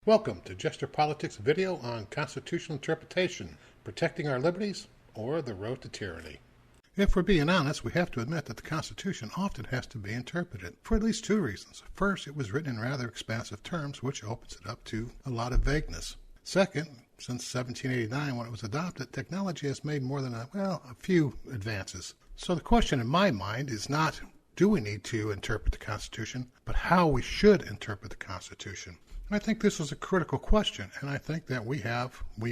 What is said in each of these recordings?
Welcome to Jester Politics video on constitutional interpretation, protecting our liberties, or the road to tyranny. If we're being honest, we have to admit that the Constitution often has to be interpreted for at least two reasons. First, it was written in rather expansive terms, which opens it up to a lot of vagueness. Second, since 1789 when it was adopted, technology has made more than a few advances. So the question in my mind is not, do we need to interpret the Constitution, but how we should interpret the Constitution. And I think this is a critical question, and I think that we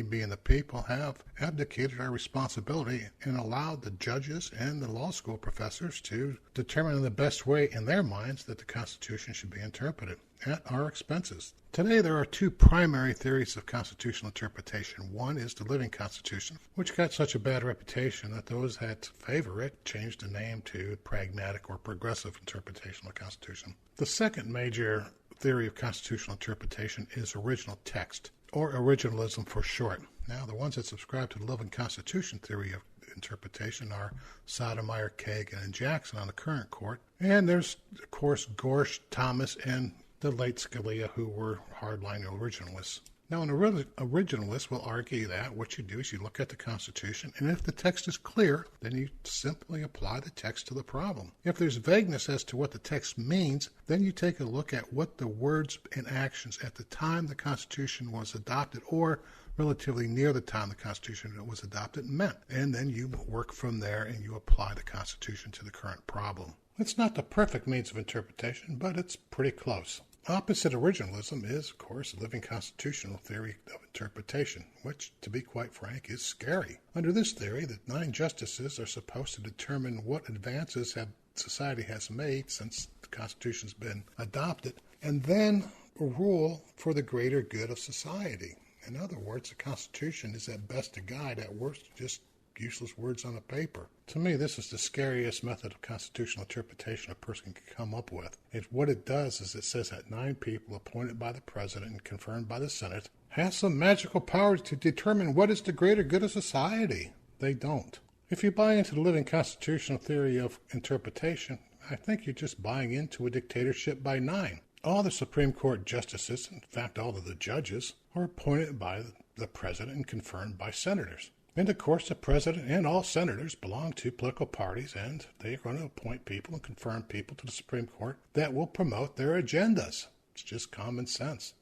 being the people, have abdicated our responsibility and allowed the judges and the law school professors to determine the best way in their minds that the Constitution should be interpreted at our expenses. Today there are two primary theories of constitutional interpretation. One is the living Constitution, which got such a bad reputation that those that favor it changed the name to pragmatic or progressive interpretation of the Constitution. The second major theory of constitutional interpretation is original text, or originalism for short. Now, the ones that subscribe to the living Constitution theory of interpretation are Sotomayor, Kagan, and Jackson on the current court. And there's, of course, Gorsuch, Thomas, and the late Scalia, who were hardline originalists. Now, an originalist will argue that what you do is you look at the Constitution, and if the text is clear, then you simply apply the text to the problem. If there's vagueness as to what the text means, then you take a look at what the words and actions at the time the Constitution was adopted, or relatively near the time the Constitution was adopted, meant. And then you work from there and you apply the Constitution to the current problem. It's not the perfect means of interpretation, but it's pretty close. Opposite originalism is, of course, the living constitutional theory of interpretation, which, to be quite frank, is scary. Under this theory, the 9 justices are supposed to determine what advances society has made since the Constitution's been adopted, and then rule for the greater good of society. In other words, the Constitution is at best a guide, at worst just useless words on a paper. To me, this is the scariest method of constitutional interpretation a person can come up with. What it does is it says that 9 people appointed by the president and confirmed by the Senate have some magical power to determine what is the greater good of society. They don't. If you buy into the living constitutional theory of interpretation, I think you're just buying into a dictatorship by 9. All the Supreme Court justices, in fact all of the judges, are appointed by the president and confirmed by senators. And of course, the president and all senators belong to political parties, and they're going to appoint people and confirm people to the Supreme Court that will promote their agendas. It's just common sense,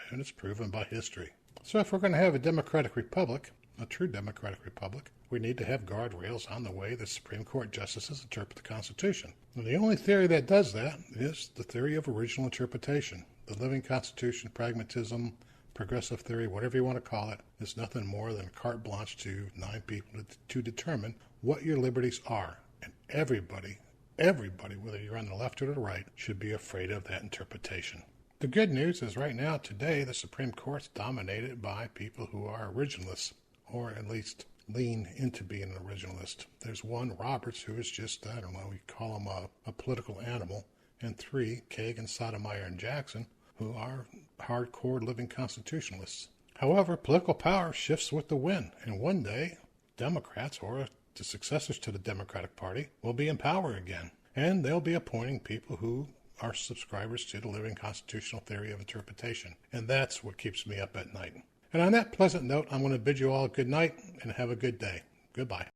and it's proven by history. So if we're going to have a democratic republic, a true democratic republic, we need to have guardrails on the way the Supreme Court justices interpret the Constitution. And the only theory that does that is the theory of original interpretation. The living Constitution, pragmatism, progressive theory, whatever you want to call it, is nothing more than carte blanche to 9 people to determine what your liberties are. And everybody, whether you're on the left or the right, should be afraid of that interpretation. The good news is right now, today, the Supreme Court's dominated by people who are originalists, or at least lean into being an originalist. There's one, Roberts, who is just, we call him a political animal, and 3, Kagan, Sotomayor, and Jackson, who are hardcore living constitutionalists. However, political power shifts with the wind, and one day, Democrats, or the successors to the Democratic Party, will be in power again, and they'll be appointing people who are subscribers to the living constitutional theory of interpretation, and that's what keeps me up at night. And on that pleasant note, I'm going to bid you all a good night and have a good day. Goodbye.